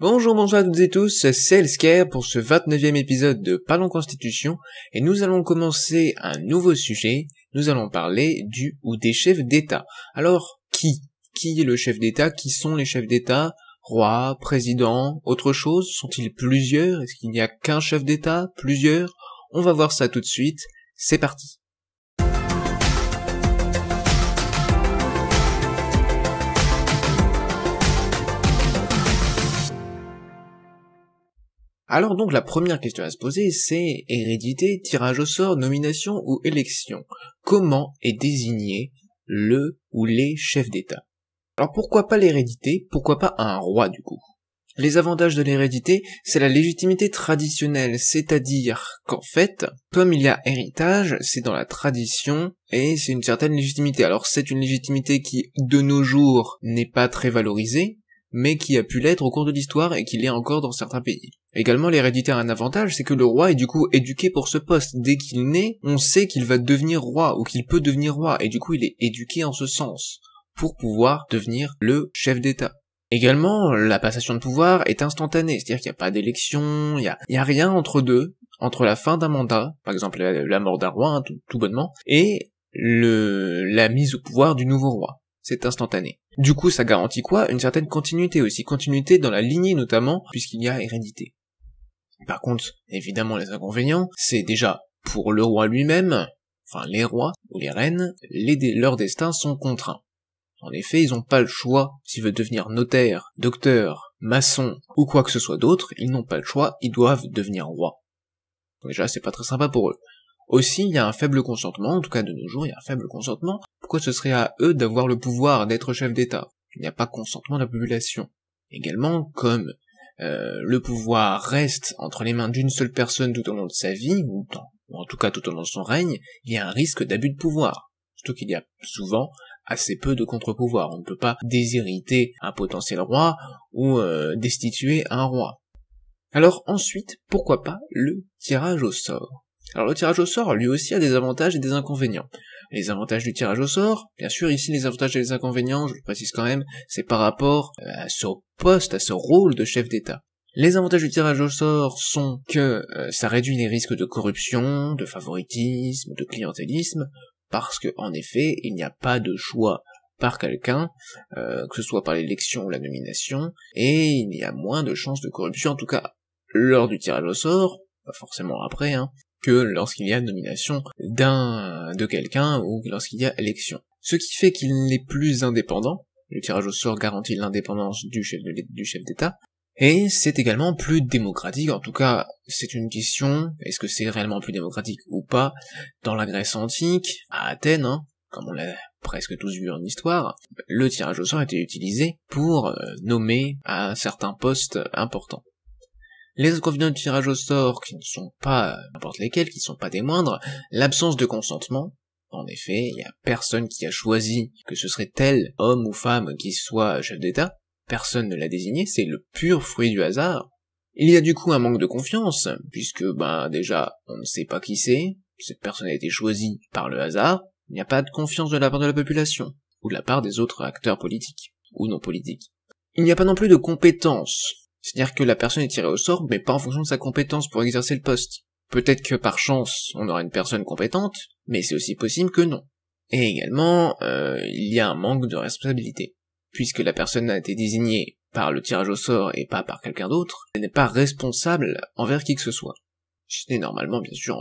Bonjour, bonsoir à toutes et tous, c'est Elsker pour ce 29e épisode de Parlons Constitution, et nous allons commencer un nouveau sujet, nous allons parler du ou des chefs d'État. Alors, qui est le chef d'État? Qui sont les chefs d'État? Roi, président, autre chose? Sont-ils plusieurs? Est-ce qu'il n'y a qu'un chef d'État? Plusieurs? On va voir ça tout de suite, c'est parti. Alors donc la première question à se poser, c'est hérédité, tirage au sort, nomination ou élection. Comment est désigné le ou les chefs d'État? Alors pourquoi pas l'hérédité? Pourquoi pas un roi du coup? Les avantages de l'hérédité, c'est la légitimité traditionnelle, c'est-à-dire qu'en fait, comme il y a héritage, c'est dans la tradition et c'est une certaine légitimité. Alors c'est une légitimité qui, de nos jours, n'est pas très valorisée, mais qui a pu l'être au cours de l'histoire et qui l'est encore dans certains pays. Également, l'hérédité a un avantage, c'est que le roi est du coup éduqué pour ce poste. Dès qu'il naît, on sait qu'il va devenir roi, ou qu'il peut devenir roi, et du coup il est éduqué en ce sens, pour pouvoir devenir le chef d'État. Également, la passation de pouvoir est instantanée, c'est-à-dire qu'il n'y a pas d'élection, il y a rien entre deux, entre la fin d'un mandat, par exemple la mort d'un roi, hein, tout bonnement, et la mise au pouvoir du nouveau roi. C'est instantané. Du coup, ça garantit quoi? Une certaine continuité aussi, continuité dans la lignée notamment, puisqu'il y a hérédité. Par contre, évidemment, les inconvénients, c'est déjà pour le roi lui-même, enfin les rois ou les reines, leurs destins sont contraints. En effet, ils n'ont pas le choix. S'ils veulent devenir notaire, docteur, maçon ou quoi que ce soit d'autre, ils n'ont pas le choix, ils doivent devenir rois. Déjà, c'est pas très sympa pour eux. Aussi, il y a un faible consentement, en tout cas de nos jours, il y a un faible consentement. Pourquoi ce serait à eux d'avoir le pouvoir d'être chef d'État? Il n'y a pas consentement de la population. Également, comme le pouvoir reste entre les mains d'une seule personne tout au long de sa vie, ou en tout cas tout au long de son règne, il y a un risque d'abus de pouvoir. Surtout qu'il y a souvent assez peu de contre-pouvoir. On ne peut pas déshériter un potentiel roi ou destituer un roi. Alors ensuite, pourquoi pas le tirage au sort? Alors le tirage au sort, lui aussi, a des avantages et des inconvénients. Les avantages du tirage au sort, bien sûr, ici les avantages et les inconvénients, je le précise quand même, c'est par rapport à ce poste, à ce rôle de chef d'État. Les avantages du tirage au sort sont que ça réduit les risques de corruption, de favoritisme, de clientélisme, parce que en effet, il n'y a pas de choix par quelqu'un, que ce soit par l'élection ou la nomination, et il y a moins de chances de corruption, en tout cas lors du tirage au sort, pas forcément après, que lorsqu'il y a nomination de quelqu'un ou lorsqu'il y a élection. Ce qui fait qu'il n'est plus indépendant, le tirage au sort garantit l'indépendance du chef d'État, et c'est également plus démocratique, en tout cas c'est une question, est-ce que c'est réellement plus démocratique ou pas? Dans la Grèce antique, à Athènes, comme on l'a presque tous vu en histoire, le tirage au sort était utilisé pour nommer à certains postes importants. Les inconvénients du tirage au sort, qui ne sont pas n'importe lesquels, qui ne sont pas des moindres, l'absence de consentement. En effet, il n'y a personne qui a choisi que ce serait tel homme ou femme qui soit chef d'État, personne ne l'a désigné, c'est le pur fruit du hasard. Il y a du coup un manque de confiance, puisque déjà, on ne sait pas qui c'est, cette personne a été choisie par le hasard, il n'y a pas de confiance de la part de la population, ou de la part des autres acteurs politiques, ou non politiques. Il n'y a pas non plus de compétences. C'est-à-dire que la personne est tirée au sort, mais pas en fonction de sa compétence pour exercer le poste. Peut-être que par chance, on aura une personne compétente, mais c'est aussi possible que non. Et également, il y a un manque de responsabilité. Puisque la personne a été désignée par le tirage au sort et pas par quelqu'un d'autre, elle n'est pas responsable envers qui que ce soit. C'est normalement, bien sûr,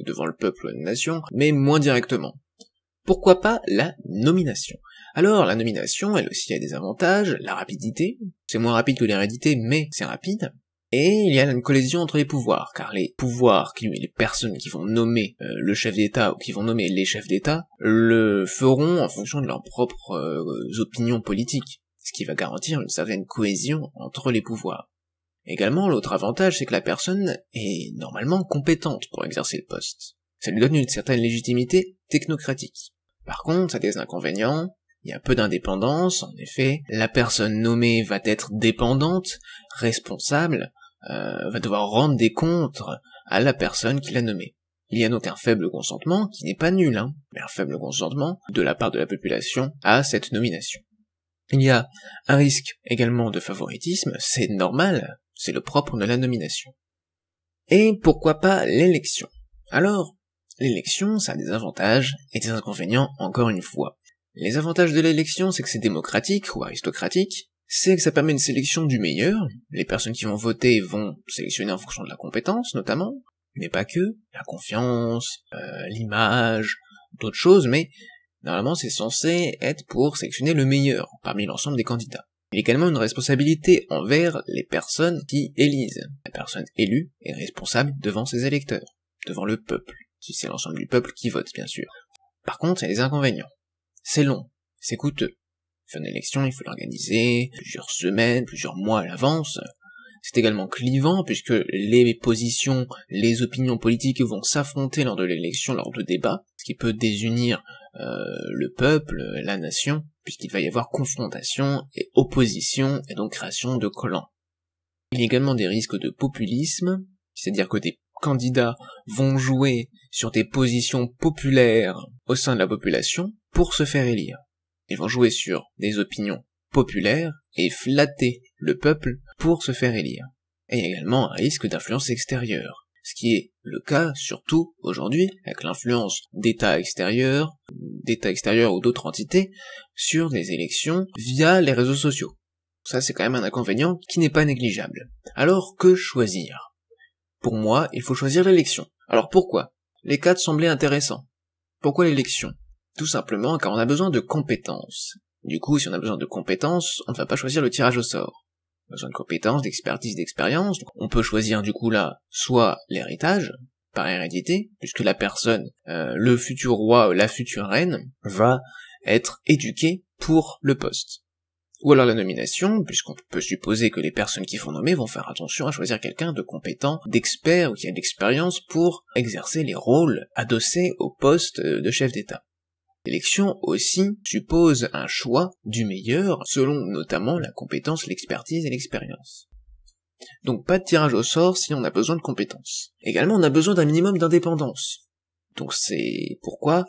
devant le peuple ou la nation, mais moins directement. Pourquoi pas la nomination? Alors, la nomination, elle aussi a des avantages, la rapidité, c'est moins rapide que l'hérédité, mais c'est rapide, et il y a une collision entre les pouvoirs, car les pouvoirs, les personnes qui vont nommer le chef d'État, ou qui vont nommer les chefs d'État, le feront en fonction de leurs propres opinions politiques, ce qui va garantir une certaine cohésion entre les pouvoirs. Également, l'autre avantage, c'est que la personne est normalement compétente pour exercer le poste. Ça lui donne une certaine légitimité technocratique. Par contre, ça a des inconvénients, il y a peu d'indépendance, en effet, la personne nommée va être dépendante, responsable, va devoir rendre des comptes à la personne qui l'a nommée. Il y a donc un faible consentement, qui n'est pas nul, mais un faible consentement de la part de la population à cette nomination. Il y a un risque également de favoritisme, c'est normal, c'est le propre de la nomination. Et pourquoi pas l'élection? Alors, l'élection, ça a des avantages et des inconvénients encore une fois. Les avantages de l'élection, c'est que c'est démocratique ou aristocratique, c'est que ça permet une sélection du meilleur, les personnes qui vont voter vont sélectionner en fonction de la compétence notamment, mais pas que, la confiance, l'image, d'autres choses, mais normalement c'est censé être pour sélectionner le meilleur parmi l'ensemble des candidats. Il y a également une responsabilité envers les personnes qui élisent. La personne élue est responsable devant ses électeurs, devant le peuple, si c'est l'ensemble du peuple qui vote bien sûr. Par contre, il y a des inconvénients. C'est long, c'est coûteux. Faire une élection, il faut l'organiser plusieurs semaines, plusieurs mois à l'avance. C'est également clivant puisque les positions, les opinions politiques vont s'affronter lors de l'élection, lors de débats, ce qui peut désunir le peuple, la nation, puisqu'il va y avoir confrontation et opposition, et donc création de clans. Il y a également des risques de populisme, c'est-à-dire que des candidats vont jouer sur des positions populaires au sein de la population pour se faire élire. Ils vont jouer sur des opinions populaires et flatter le peuple pour se faire élire. Et il y a également un risque d'influence extérieure, ce qui est le cas surtout aujourd'hui avec l'influence d'États extérieurs ou d'autres entités sur les élections via les réseaux sociaux. Ça c'est quand même un inconvénient qui n'est pas négligeable. Alors que choisir? Pour moi, il faut choisir l'élection. Alors pourquoi? Les quatre semblaient intéressants. Pourquoi l'élection? Tout simplement car on a besoin de compétences. Du coup, si on a besoin de compétences, on ne va pas choisir le tirage au sort. On a besoin de compétences, d'expertise, d'expérience. On peut choisir du coup là, soit l'héritage, par hérédité, puisque la personne, le futur roi ou la future reine, va être éduquée pour le poste. Ou alors la nomination, puisqu'on peut supposer que les personnes qui font nommer vont faire attention à choisir quelqu'un de compétent, d'expert ou qui a de l'expérience pour exercer les rôles adossés au poste de chef d'État. L'élection aussi suppose un choix du meilleur selon notamment la compétence, l'expertise et l'expérience. Donc pas de tirage au sort si on a besoin de compétences. Également on a besoin d'un minimum d'indépendance. Donc c'est pourquoi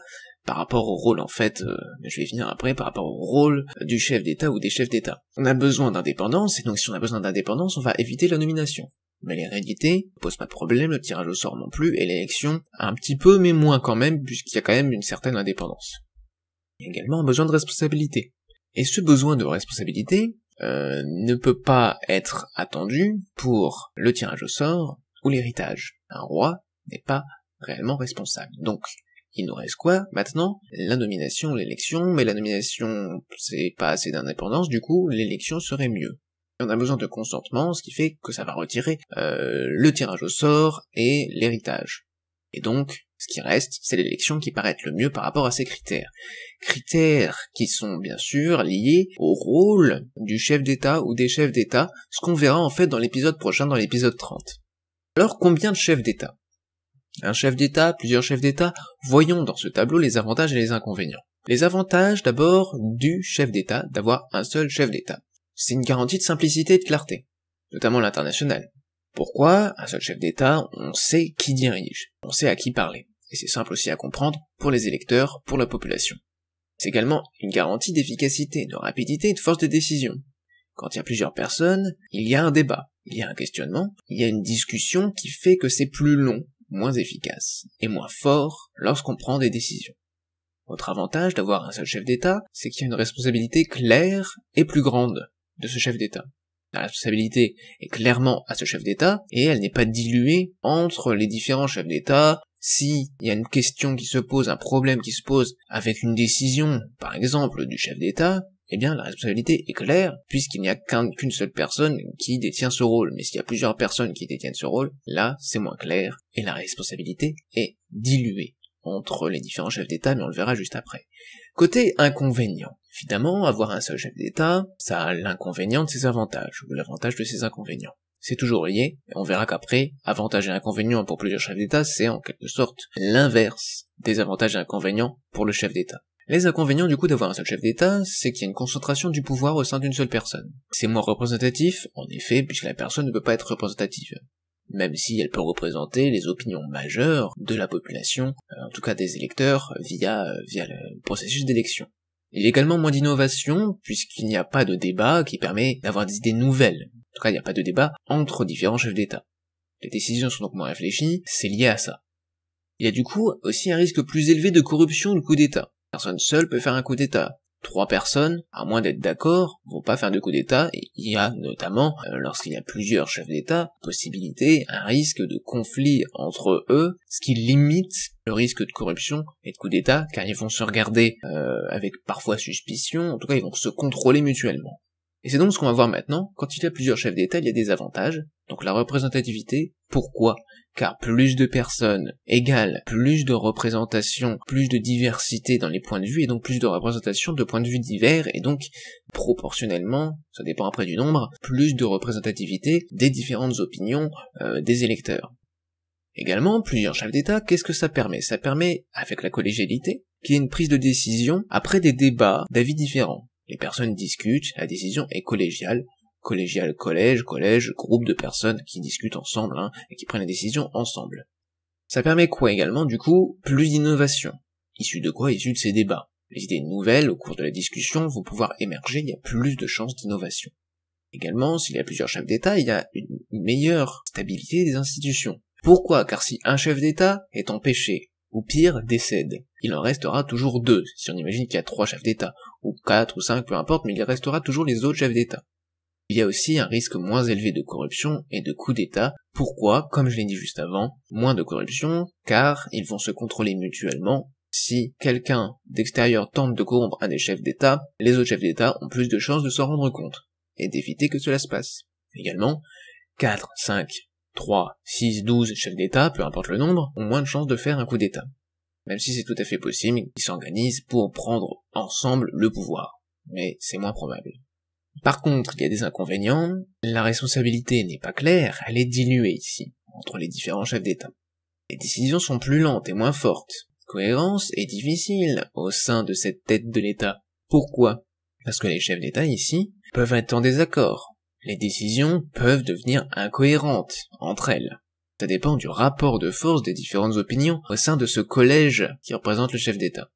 par rapport au rôle en fait, je vais y venir après, par rapport au rôle du chef d'État ou des chefs d'État. On a besoin d'indépendance et donc si on a besoin d'indépendance on va éviter la nomination. Mais l'hérédité pose pas de problème, le tirage au sort non plus, et l'élection un petit peu mais moins quand même, puisqu'il y a quand même une certaine indépendance. Il y a également un besoin de responsabilité. Et ce besoin de responsabilité ne peut pas être attendu pour le tirage au sort ou l'héritage. Un roi n'est pas réellement responsable. Donc, il nous reste quoi maintenant? La nomination, l'élection, mais la nomination c'est pas assez d'indépendance, du coup l'élection serait mieux. On a besoin de consentement, ce qui fait que ça va retirer le tirage au sort et l'héritage. Et donc, ce qui reste, c'est l'élection qui paraît être le mieux par rapport à ces critères. Critères qui sont bien sûr liés au rôle du chef d'État ou des chefs d'État, ce qu'on verra en fait dans l'épisode prochain, dans l'épisode 30. Alors, combien de chefs d'État? Un chef d'État, plusieurs chefs d'État, voyons dans ce tableau les avantages et les inconvénients. Les avantages d'abord du chef d'État, d'avoir un seul chef d'État. C'est une garantie de simplicité et de clarté, notamment l'international. Pourquoi? Un seul chef d'État, on sait qui dirige, on sait à qui parler, et c'est simple aussi à comprendre pour les électeurs, pour la population. C'est également une garantie d'efficacité, de rapidité et de force de décision. Quand il y a plusieurs personnes, il y a un débat, il y a un questionnement, il y a une discussion qui fait que c'est plus long, moins efficace, et moins fort lorsqu'on prend des décisions. Autre avantage d'avoir un seul chef d'État, c'est qu'il y a une responsabilité claire et plus grande de ce chef d'État. La responsabilité est clairement à ce chef d'État, et elle n'est pas diluée entre les différents chefs d'État. Si il y a une question qui se pose, un problème qui se pose avec une décision, par exemple, du chef d'État, eh bien la responsabilité est claire, puisqu'il n'y a qu'une seule personne qui détient ce rôle. Mais s'il y a plusieurs personnes qui détiennent ce rôle, là c'est moins clair, et la responsabilité est diluée entre les différents chefs d'État, mais on le verra juste après. Côté inconvénient, évidemment, avoir un seul chef d'État, ça a l'inconvénient de ses avantages, ou l'avantage de ses inconvénients. C'est toujours lié, et on verra qu'après, avantages et inconvénients pour plusieurs chefs d'État, c'est en quelque sorte l'inverse des avantages et inconvénients pour le chef d'État. Les inconvénients du coup d'avoir un seul chef d'État, c'est qu'il y a une concentration du pouvoir au sein d'une seule personne. C'est moins représentatif, en effet, puisque la personne ne peut pas être représentative. Même si elle peut représenter les opinions majeures de la population, en tout cas des électeurs, via le processus d'élection. Il y a également moins d'innovation, puisqu'il n'y a pas de débat qui permet d'avoir des idées nouvelles. En tout cas, il n'y a pas de débat entre différents chefs d'État. Les décisions sont donc moins réfléchies, c'est lié à ça. Il y a du coup aussi un risque plus élevé de corruption ou de coup d'État. Personne seule peut faire un coup d'État. 3 personnes, à moins d'être d'accord, vont pas faire de coup d'État, et il y a notamment, lorsqu'il y a plusieurs chefs d'État, possibilité, un risque de conflit entre eux, ce qui limite le risque de corruption et de coup d'État, car ils vont se regarder avec parfois suspicion, en tout cas ils vont se contrôler mutuellement. Et c'est donc ce qu'on va voir maintenant, quand il y a plusieurs chefs d'État, il y a des avantages, donc la représentativité, pourquoi ? Car plus de personnes égale plus de représentation, plus de diversité dans les points de vue, et donc plus de représentation de points de vue divers, et donc proportionnellement, ça dépend après du nombre, plus de représentativité des différentes opinions des électeurs. Également, plusieurs chefs d'État, qu'est-ce que ça permet ? Ça permet, avec la collégialité, qu'il y ait une prise de décision après des débats d'avis différents. Les personnes discutent, la décision est collégiale, collège, groupe de personnes qui discutent ensemble, et qui prennent la décision ensemble. Ça permet quoi également, du coup ? Plus d'innovation. Issu de quoi ? Issu de ces débats. Les idées nouvelles, au cours de la discussion, vont pouvoir émerger, il y a plus de chances d'innovation. Également, s'il y a plusieurs chefs d'État, il y a une meilleure stabilité des institutions. Pourquoi ? Car si un chef d'État est empêché, ou pire, décède, il en restera toujours 2, si on imagine qu'il y a 3 chefs d'État, ou 4 ou 5, peu importe, mais il restera toujours les autres chefs d'État. Il y a aussi un risque moins élevé de corruption et de coup d'État. Pourquoi ? Comme je l'ai dit juste avant, moins de corruption, car ils vont se contrôler mutuellement. Si quelqu'un d'extérieur tente de corrompre un des chefs d'État, les autres chefs d'État ont plus de chances de s'en rendre compte, et d'éviter que cela se passe. Également, 4, 5, 3, 6, 12 chefs d'État, peu importe le nombre, ont moins de chances de faire un coup d'État. Même si c'est tout à fait possible, ils s'organisent pour prendre ensemble le pouvoir. Mais c'est moins probable. Par contre, il y a des inconvénients, la responsabilité n'est pas claire, elle est diluée ici, entre les différents chefs d'État. Les décisions sont plus lentes et moins fortes. Cohérence est difficile au sein de cette tête de l'État. Pourquoi ? Parce que les chefs d'État ici peuvent être en désaccord. Les décisions peuvent devenir incohérentes entre elles. Ça dépend du rapport de force des différentes opinions au sein de ce collège qui représente le chef d'État.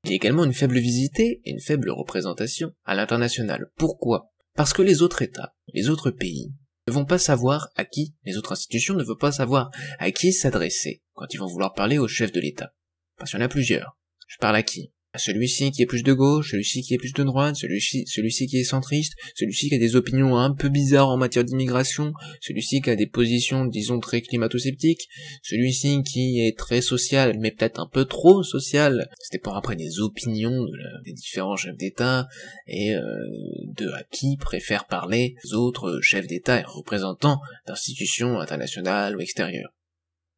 Il y a également une faible visibilité et une faible représentation à l'international. Pourquoi ? Parce que les autres États, les autres pays, ne vont pas savoir à qui, les autres institutions ne vont pas savoir à qui s'adresser quand ils vont vouloir parler au chef de l'État. Parce qu'il y en a plusieurs. Je parle à qui ? À celui-ci qui est plus de gauche, celui-ci qui est plus de droite, celui-ci qui est centriste, celui-ci qui a des opinions un peu bizarres en matière d'immigration, celui-ci qui a des positions, disons, très climato-sceptiques, celui-ci qui est très social, mais peut-être un peu trop social. Ça dépend après des opinions des différents chefs d'État, et de à qui préfèrent parler les autres chefs d'État et représentants d'institutions internationales ou extérieures.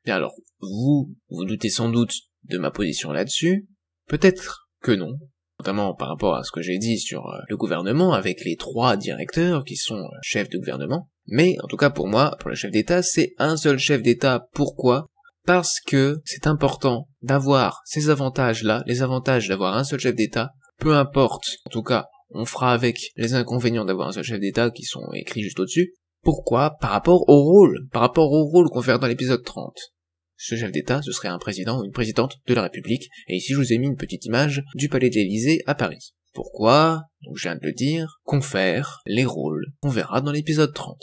Et alors, vous doutez sans doute de ma position là-dessus, peut-être que non, notamment par rapport à ce que j'ai dit sur le gouvernement, avec les 3 directeurs qui sont chefs de gouvernement, mais en tout cas pour moi, pour le chef d'État, c'est un seul chef d'État. Pourquoi ? Parce que c'est important d'avoir ces avantages-là, les avantages d'avoir un seul chef d'État, peu importe, en tout cas, on fera avec les inconvénients d'avoir un seul chef d'État qui sont écrits juste au-dessus. Pourquoi ? Par rapport au rôle qu'on fait dans l'épisode 30. Ce chef d'État, ce serait un président ou une présidente de la République, et ici je vous ai mis une petite image du palais de l'Élysée à Paris. Pourquoi ? Donc je viens de le dire, confère les rôles qu'on verra dans l'épisode 30.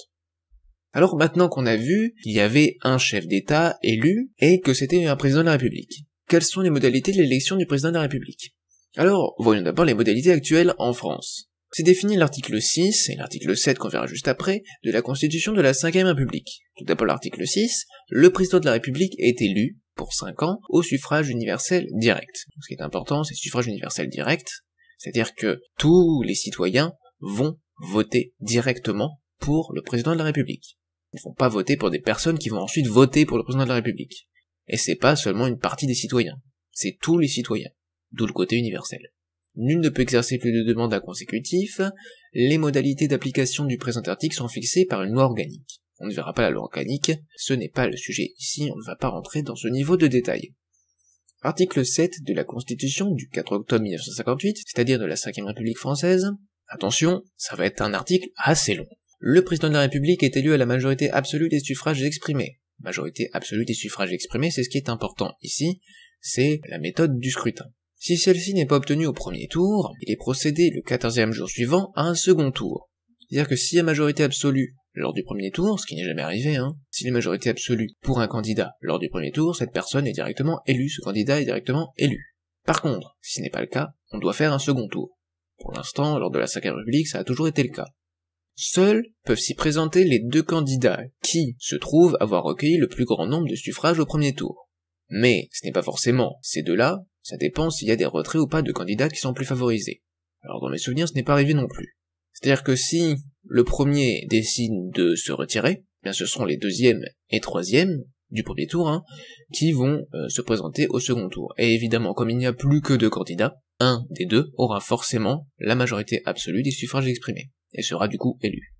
Alors maintenant qu'on a vu qu'il y avait un chef d'État élu, et que c'était un président de la République, quelles sont les modalités de l'élection du président de la République ? Alors, voyons d'abord les modalités actuelles en France. C'est défini l'article 6 et l'article 7 qu'on verra juste après de la Constitution de la 5e République. Tout d'abord l'article 6, le président de la République est élu, pour 5 ans, au suffrage universel direct. Ce qui est important, c'est le suffrage universel direct, c'est-à-dire que tous les citoyens vont voter directement pour le président de la République. Ils ne vont pas voter pour des personnes qui vont ensuite voter pour le président de la République. Et c'est pas seulement une partie des citoyens, c'est tous les citoyens, d'où le côté universel. Nul ne peut exercer plus de 2 mandats consécutifs, les modalités d'application du présent article sont fixées par une loi organique. On ne verra pas la loi organique, ce n'est pas le sujet ici, on ne va pas rentrer dans ce niveau de détail. Article 7 de la Constitution du 4 octobre 1958, c'est-à-dire de la 5e République française. Attention, ça va être un article assez long. Le président de la République est élu à la majorité absolue des suffrages exprimés. Majorité absolue des suffrages exprimés, c'est ce qui est important ici, c'est la méthode du scrutin. Si celle-ci n'est pas obtenue au premier tour, il est procédé le 14e jour suivant à un second tour. C'est-à-dire que s'il y a majorité absolue lors du premier tour, ce qui n'est jamais arrivé, s'il y a majorité absolue pour un candidat lors du premier tour, cette personne est directement élue, ce candidat est directement élu. Par contre, si ce n'est pas le cas, on doit faire un second tour. Pour l'instant, lors de la 5e République, ça a toujours été le cas. Seuls peuvent s'y présenter les deux candidats qui se trouvent avoir recueilli le plus grand nombre de suffrages au premier tour. Mais ce n'est pas forcément ces deux-là, ça dépend s'il y a des retraits ou pas de candidats qui sont plus favorisés. Alors dans mes souvenirs, ce n'est pas arrivé non plus. C'est-à-dire que si le premier décide de se retirer, bien ce seront les deuxième et troisième du premier tour qui vont se présenter au second tour. Et évidemment, comme il n'y a plus que deux candidats, un des deux aura forcément la majorité absolue des suffrages exprimés, et sera du coup élu.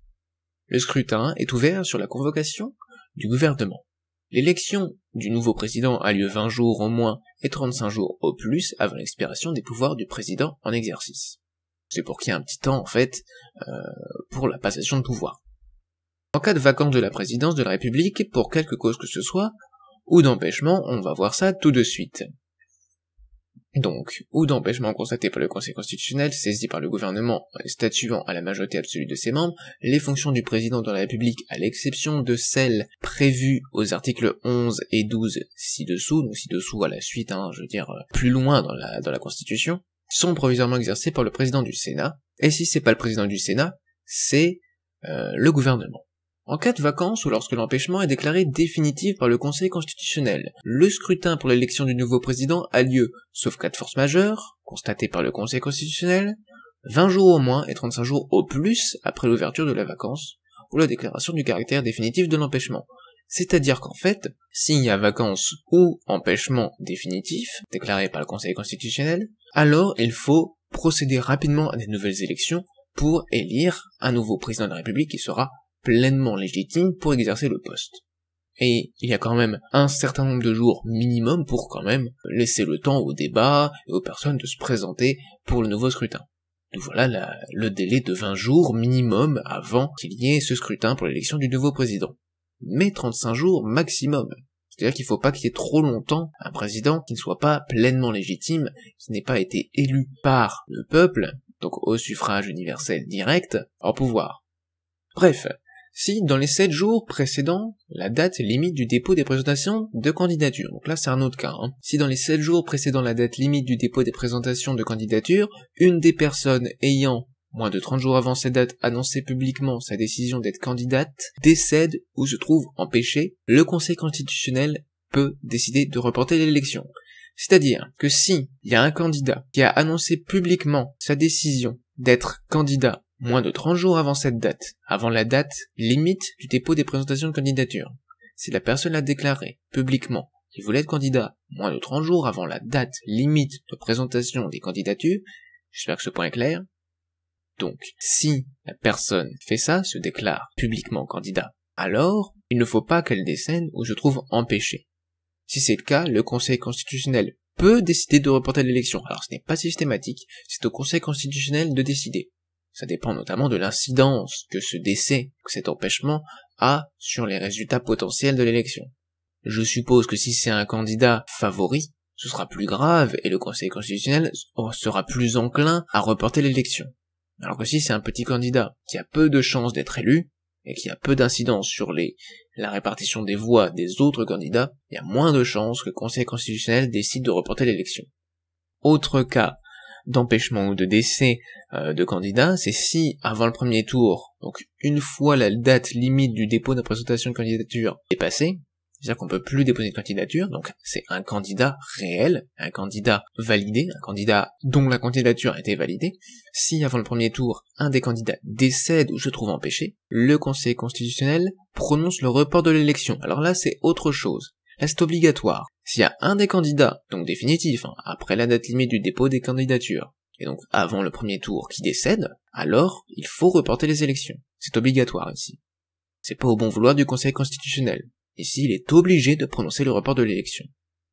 Le scrutin est ouvert sur la convocation du gouvernement. L'élection du nouveau président a lieu 20 jours au moins et 35 jours au plus avant l'expiration des pouvoirs du président en exercice. C'est pour qu'il y ait un petit temps, en fait, pour la passation de pouvoir. En cas de vacance de la présidence de la République, pour quelque cause que ce soit, ou d'empêchement, on va voir ça tout de suite. Donc, ou d'empêchement constaté par le Conseil constitutionnel, saisi par le gouvernement, statuant à la majorité absolue de ses membres, les fonctions du président de la République, à l'exception de celles prévues aux articles 11 et 12 ci-dessous, donc ci-dessous à la suite, plus loin dans la Constitution, sont provisoirement exercées par le président du Sénat, et si c'est pas le président du Sénat, c'est le gouvernement. En cas de vacance ou lorsque l'empêchement est déclaré définitif par le Conseil constitutionnel, le scrutin pour l'élection du nouveau président a lieu, sauf cas de force majeure, constaté par le Conseil constitutionnel, 20 jours au moins et 35 jours au plus après l'ouverture de la vacance, ou la déclaration du caractère définitif de l'empêchement. C'est-à-dire qu'en fait, s'il y a vacance ou empêchement définitif, déclaré par le Conseil constitutionnel, alors il faut procéder rapidement à des nouvelles élections pour élire un nouveau président de la République qui sera pleinement légitime pour exercer le poste. Et il y a quand même un certain nombre de jours minimum pour quand même laisser le temps au débat et aux personnes de se présenter pour le nouveau scrutin. Donc voilà le délai de 20 jours minimum avant qu'il y ait ce scrutin pour l'élection du nouveau président. Mais 35 jours maximum. C'est-à-dire qu'il ne faut pas qu'il y ait trop longtemps un président qui ne soit pas pleinement légitime, qui n'ait pas été élu par le peuple, donc au suffrage universel direct, au pouvoir. Bref, si dans les 7 jours précédant la date limite du dépôt des présentations de candidature, donc là c'est un autre cas, si dans les 7 jours précédant la date limite du dépôt des présentations de candidature, une des personnes ayant, moins de 30 jours avant cette date, annoncé publiquement sa décision d'être candidate, décède ou se trouve empêchée, le Conseil constitutionnel peut décider de reporter l'élection. C'est-à-dire que si il y a un candidat qui a annoncé publiquement sa décision d'être candidat moins de 30 jours avant cette date, avant la date limite du dépôt des présentations de candidature, si la personne l'a déclaré publiquement qu'il voulait être candidat moins de 30 jours avant la date limite de présentation des candidatures, j'espère que ce point est clair. Donc, si la personne fait ça, se déclare publiquement candidat, alors il ne faut pas qu'elle décède ou se trouve empêchée. Si c'est le cas, le Conseil constitutionnel peut décider de reporter l'élection. Alors ce n'est pas systématique, c'est au Conseil constitutionnel de décider. Ça dépend notamment de l'incidence que ce décès, que cet empêchement a sur les résultats potentiels de l'élection. Je suppose que si c'est un candidat favori, ce sera plus grave et le Conseil constitutionnel sera plus enclin à reporter l'élection. Alors que si c'est un petit candidat qui a peu de chances d'être élu, et qui a peu d'incidence sur la répartition des voix des autres candidats, il y a moins de chances que le Conseil constitutionnel décide de reporter l'élection. Autre cas d'empêchement ou de décès de candidats, c'est si, avant le premier tour, donc une fois la date limite du dépôt de présentation de candidature est passée, c'est-à-dire qu'on peut plus déposer de candidature, donc c'est un candidat réel, un candidat validé, un candidat dont la candidature a été validée. Si avant le premier tour, un des candidats décède ou se trouve empêché, le Conseil constitutionnel prononce le report de l'élection. Alors là, c'est autre chose. Là, c'est obligatoire. S'il y a un des candidats, donc définitif, après la date limite du dépôt des candidatures, et donc avant le premier tour qui décède, alors il faut reporter les élections. C'est obligatoire ici. C'est pas au bon vouloir du Conseil constitutionnel. Ici, il est obligé de prononcer le report de l'élection.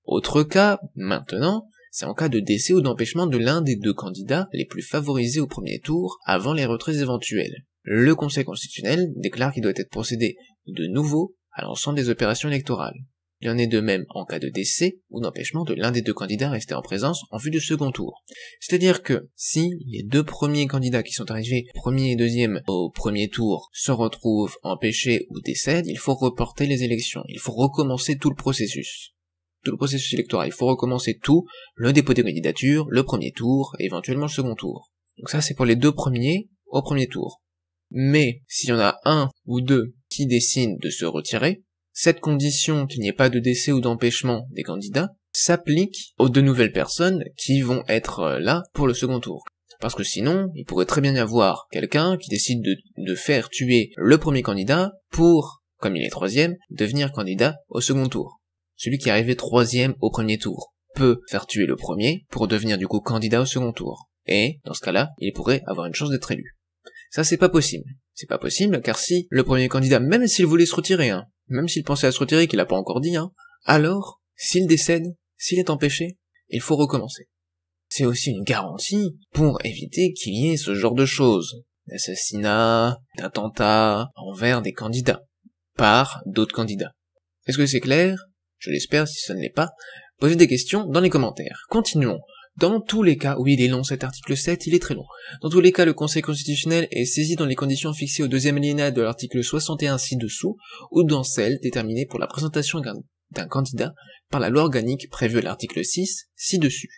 Autre cas, maintenant, c'est en cas de décès ou d'empêchement de l'un des deux candidats les plus favorisés au premier tour avant les retraits éventuels. Le Conseil constitutionnel déclare qu'il doit être procédé de nouveau à l'ensemble des opérations électorales. Il en est de même en cas de décès ou d'empêchement de l'un des deux candidats restés en présence en vue du second tour. C'est-à-dire que si les deux premiers candidats qui sont arrivés, premier et deuxième, au premier tour, se retrouvent empêchés ou décèdent, il faut reporter les élections. Il faut recommencer tout le processus. Tout le processus électoral. Il faut recommencer tout, le dépôt des candidatures, le premier tour, et éventuellement le second tour. Donc ça c'est pour les deux premiers au premier tour. Mais s'il y en a un ou deux qui décident de se retirer, cette condition qu'il n'y ait pas de décès ou d'empêchement des candidats s'applique aux deux nouvelles personnes qui vont être là pour le second tour. Parce que sinon, il pourrait très bien y avoir quelqu'un qui décide de faire tuer le premier candidat pour, comme il est troisième, devenir candidat au second tour. Celui qui est arrivé troisième au premier tour peut faire tuer le premier pour devenir du coup candidat au second tour. Et, dans ce cas-là, il pourrait avoir une chance d'être élu. Ça, c'est pas possible. C'est pas possible, car si le premier candidat, même s'il voulait se retirer, même s'il pensait à se retirer, qu'il l'a pas encore dit, alors, s'il décède, s'il est empêché, il faut recommencer. C'est aussi une garantie pour éviter qu'il y ait ce genre de choses, d'assassinat, d'attentats envers des candidats, par d'autres candidats. Est-ce que c'est clair? Je l'espère, si ce ne l'est pas. Posez des questions dans les commentaires. Continuons. Dans tous les cas, oui il est long cet article 7, il est très long. Dans tous les cas, le Conseil constitutionnel est saisi dans les conditions fixées au deuxième alinéa de l'article 61 ci-dessous, ou dans celles déterminées pour la présentation d'un candidat par la loi organique prévue à l'article 6 ci-dessus.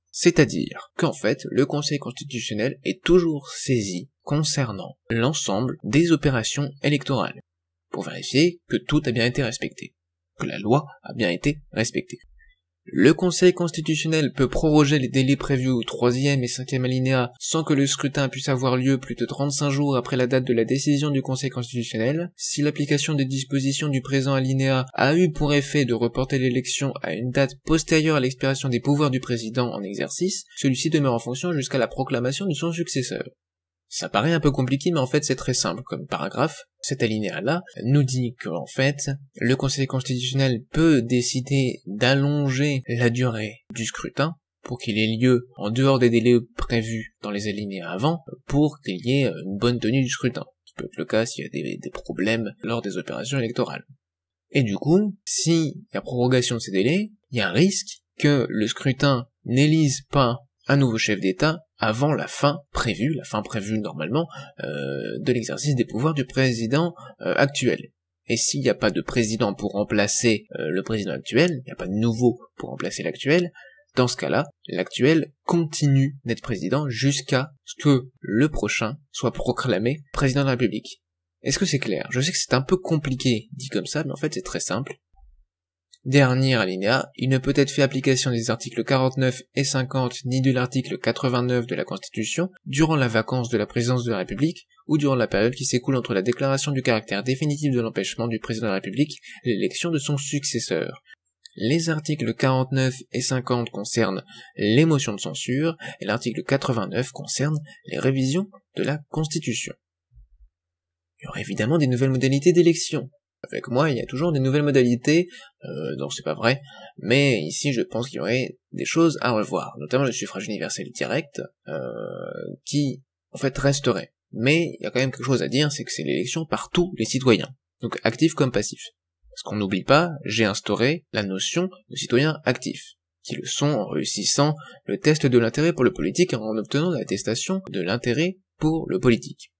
C'est-à-dire qu'en fait, le Conseil constitutionnel est toujours saisi concernant l'ensemble des opérations électorales, pour vérifier que tout a bien été respecté, que la loi a bien été respectée. Le Conseil constitutionnel peut proroger les délais prévus au 3e et 5e alinéa sans que le scrutin puisse avoir lieu plus de 35 jours après la date de la décision du Conseil constitutionnel, si l'application des dispositions du présent alinéa a eu pour effet de reporter l'élection à une date postérieure à l'expiration des pouvoirs du président en exercice, celui-ci demeure en fonction jusqu'à la proclamation de son successeur. Ça paraît un peu compliqué, mais en fait c'est très simple comme paragraphe. Cet alinéa-là nous dit qu'en fait, le Conseil constitutionnel peut décider d'allonger la durée du scrutin pour qu'il ait lieu en dehors des délais prévus dans les alinéas avant, pour qu'il y ait une bonne tenue du scrutin. Ce peut être le cas s'il y a des problèmes lors des opérations électorales. Et du coup, s'il y a prorogation de ces délais, il y a un risque que le scrutin n'élise pas un nouveau chef d'État avant la fin prévue normalement, de l'exercice des pouvoirs du président actuel. Et s'il n'y a pas de président pour remplacer le président actuel, il n'y a pas de nouveau pour remplacer l'actuel, dans ce cas-là, l'actuel continue d'être président jusqu'à ce que le prochain soit proclamé président de la République. Est-ce que c'est clair? Je sais que c'est un peu compliqué dit comme ça, mais en fait c'est très simple. Dernier alinéa, il ne peut être fait application des articles 49 et 50 ni de l'article 89 de la Constitution durant la vacance de la présidence de la République ou durant la période qui s'écoule entre la déclaration du caractère définitif de l'empêchement du président de la République et l'élection de son successeur. Les articles 49 et 50 concernent les motions de censure et l'article 89 concerne les révisions de la Constitution. Il y aura évidemment des nouvelles modalités d'élection. Avec moi, il y a toujours des nouvelles modalités, non c'est pas vrai, mais ici je pense qu'il y aurait des choses à revoir, notamment le suffrage universel direct, qui en fait resterait. Mais il y a quand même quelque chose à dire, c'est que c'est l'élection par tous les citoyens, donc actifs comme passifs. Parce qu'on n'oublie pas, j'ai instauré la notion de citoyens actifs, qui le sont en réussissant le test de l'intérêt pour le politique et en obtenant l'attestation de l'intérêt pour le politique.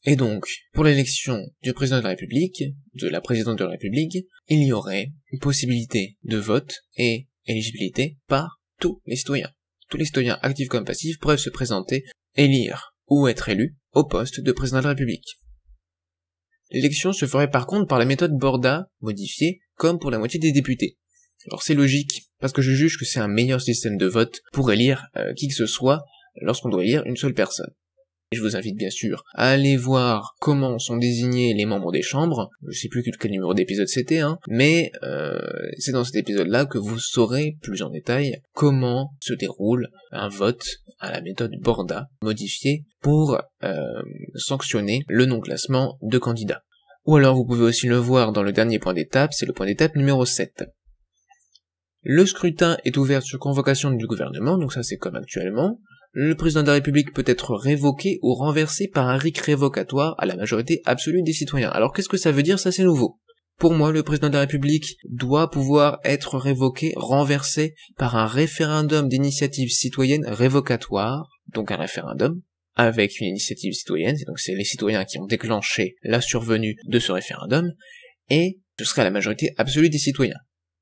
Et donc, pour l'élection du président de la République, de la présidente de la République, il y aurait une possibilité de vote et éligibilité par tous les citoyens. Tous les citoyens actifs comme passifs peuvent se présenter, élire ou être élus au poste de président de la République. L'élection se ferait par contre par la méthode Borda, modifiée, comme pour la moitié des députés. Alors c'est logique, parce que je juge que c'est un meilleur système de vote pour élire qui que ce soit lorsqu'on doit élire une seule personne. Je vous invite bien sûr à aller voir comment sont désignés les membres des chambres, je sais plus quel numéro d'épisode c'était, mais c'est dans cet épisode-là que vous saurez plus en détail comment se déroule un vote à la méthode Borda, modifiée pour sanctionner le non-classement de candidats. Ou alors vous pouvez aussi le voir dans le dernier point d'étape, c'est le point d'étape numéro 7. Le scrutin est ouvert sur convocation du gouvernement, donc ça c'est comme actuellement. Le président de la République peut être révoqué ou renversé par un writ révocatoire à la majorité absolue des citoyens. Alors qu'est-ce que ça veut dire? Ça c'est nouveau. Pour moi, le président de la République doit pouvoir être révoqué, renversé par un référendum d'initiative citoyenne révocatoire, donc un référendum avec une initiative citoyenne, donc c'est les citoyens qui ont déclenché la survenue de ce référendum, et ce serait la majorité absolue des citoyens.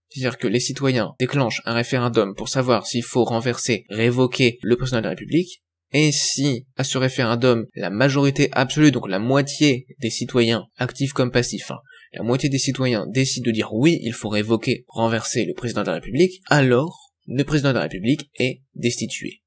C'est-à-dire que les citoyens déclenchent un référendum pour savoir s'il faut renverser, révoquer le président de la République, et si, à ce référendum, la majorité absolue, donc la moitié des citoyens, actifs comme passifs, la moitié des citoyens décident de dire oui, il faut révoquer, renverser le président de la République, alors le président de la République est destitué.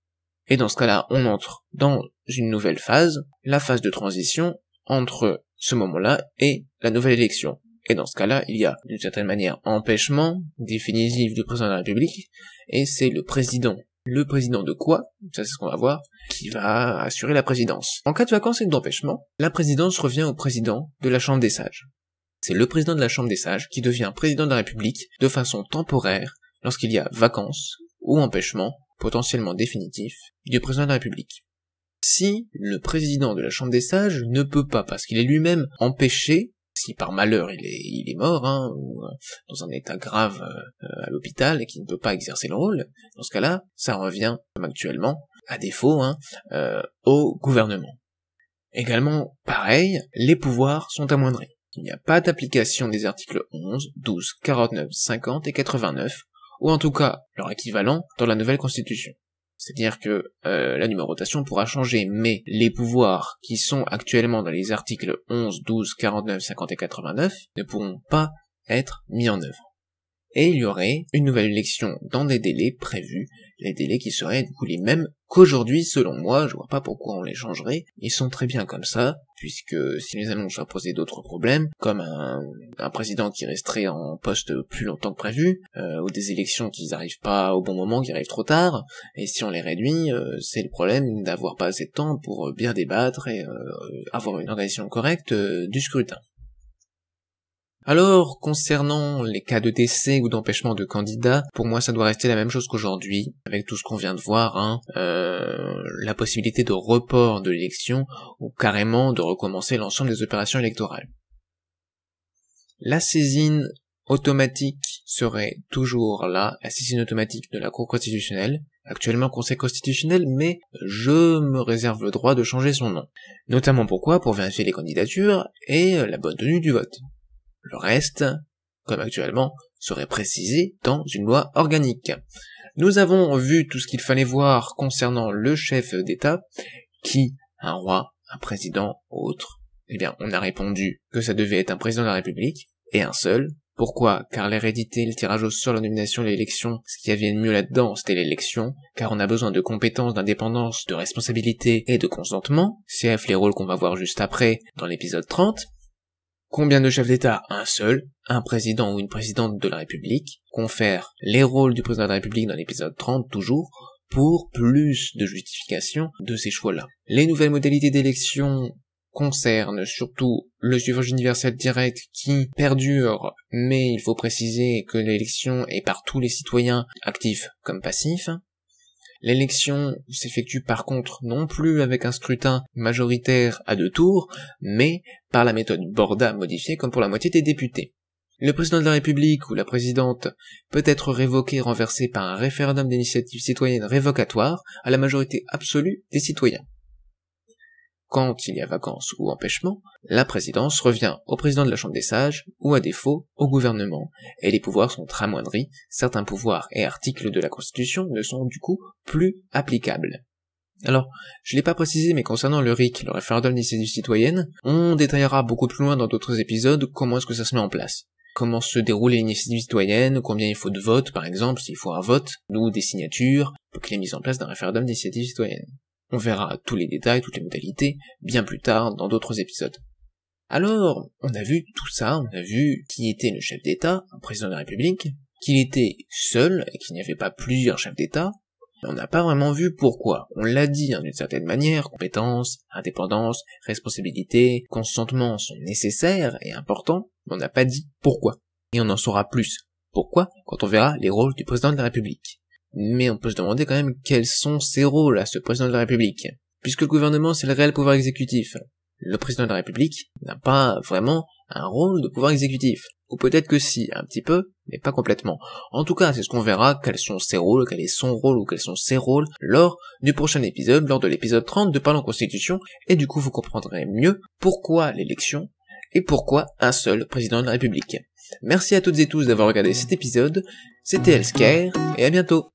Et dans ce cas-là, on entre dans une nouvelle phase, la phase de transition entre ce moment-là et la nouvelle élection. Et dans ce cas-là, il y a, d'une certaine manière, empêchement définitif du président de la République, et c'est le président. Le président de quoi? Ça c'est ce qu'on va voir, qui va assurer la présidence. En cas de vacances et d'empêchement, la présidence revient au président de la Chambre des Sages. C'est le président de la Chambre des Sages qui devient président de la République de façon temporaire lorsqu'il y a vacances ou empêchement, potentiellement définitif, du président de la République. Si le président de la Chambre des Sages ne peut pas, parce qu'il est lui-même empêché, si par malheur il est mort, ou dans un état grave à l'hôpital et qu'il ne peut pas exercer le rôle, dans ce cas-là, ça revient, comme actuellement, à défaut, au gouvernement. Également, pareil, les pouvoirs sont amoindris. Il n'y a pas d'application des articles 11, 12, 49, 50 et 89, ou en tout cas leur équivalent dans la nouvelle constitution. C'est-à-dire que la numérotation pourra changer, mais les pouvoirs qui sont actuellement dans les articles 11, 12, 49, 50 et 89 ne pourront pas être mis en œuvre. Et il y aurait une nouvelle élection dans des délais prévus, les délais qui seraient du coup les mêmes qu'aujourd'hui selon moi, je vois pas pourquoi on les changerait, ils sont très bien comme ça, puisque si les annonces doivent poser d'autres problèmes, comme un président qui resterait en poste plus longtemps que prévu, ou des élections qui n'arrivent pas au bon moment, qui arrivent trop tard, et si on les réduit, c'est le problème d'avoir pas assez de temps pour bien débattre et avoir une organisation correcte du scrutin. Alors, concernant les cas de décès ou d'empêchement de candidats, pour moi ça doit rester la même chose qu'aujourd'hui, avec tout ce qu'on vient de voir, la possibilité de report de l'élection, ou carrément de recommencer l'ensemble des opérations électorales. La saisine automatique serait toujours là, la saisine automatique de la Cour constitutionnelle, actuellement Conseil constitutionnel, mais je me réserve le droit de changer son nom. Notamment pourquoi? Pour vérifier les candidatures et la bonne tenue du vote. Le reste, comme actuellement, serait précisé dans une loi organique. Nous avons vu tout ce qu'il fallait voir concernant le chef d'État, qui, un roi, un président, autre. Eh bien, on a répondu que ça devait être un président de la République, et un seul. Pourquoi? Car l'hérédité, le tirage au sort, la nomination, l'élection, ce qui avait de mieux là-dedans, c'était l'élection, car on a besoin de compétences, d'indépendance, de responsabilité et de consentement, CF les rôles qu'on va voir juste après, dans l'épisode 30, Combien de chefs d'État? Un seul, un président ou une présidente de la République, confère les rôles du président de la République dans l'épisode 30 toujours, pour plus de justification de ces choix-là. Les nouvelles modalités d'élection concernent surtout le suffrage universel direct qui perdure, mais il faut préciser que l'élection est par tous les citoyens, actifs comme passifs. L'élection s'effectue par contre non plus avec un scrutin majoritaire à 2 tours, mais par la méthode Borda modifiée comme pour la moitié des députés. Le président de la République ou la présidente peut être révoqué, renversé par un référendum d'initiative citoyenne révocatoire à la majorité absolue des citoyens. Quand il y a vacances ou empêchement, la présidence revient au président de la Chambre des Sages, ou à défaut, au gouvernement, et les pouvoirs sont amoindris, certains pouvoirs et articles de la Constitution ne sont du coup plus applicables. Alors, je l'ai pas précisé, mais concernant le RIC, le référendum d'initiative citoyenne, on détaillera beaucoup plus loin dans d'autres épisodes comment est-ce que ça se met en place. Comment se déroule l'initiative citoyenne, combien il faut de votes par exemple, s'il faut un vote, ou des signatures, pour qu'il y ait mise en place d'un référendum d'initiative citoyenne. On verra tous les détails, toutes les modalités, bien plus tard dans d'autres épisodes. Alors, on a vu tout ça, on a vu qui était le chef d'État, un président de la République, qu'il était seul et qu'il n'y avait pas plusieurs chefs d'État. On n'a pas vraiment vu pourquoi. On l'a dit d'une certaine manière, compétences, indépendance, responsabilité, consentement sont nécessaires et importants, mais on n'a pas dit pourquoi. Et on en saura plus. Pourquoi? Quand on verra les rôles du président de la République. Mais on peut se demander quand même quels sont ses rôles à ce président de la République. Puisque le gouvernement c'est le réel pouvoir exécutif. Le président de la République n'a pas vraiment un rôle de pouvoir exécutif. ou peut-être que si, un petit peu, mais pas complètement. En tout cas, c'est ce qu'on verra, quels sont ses rôles, quel est son rôle ou quels sont ses rôles, lors du prochain épisode, lors de l'épisode 30 de Parlons Constitution, et du coup vous comprendrez mieux pourquoi l'élection, et pourquoi un seul président de la République. Merci à toutes et tous d'avoir regardé cet épisode, c'était Elsker, et à bientôt.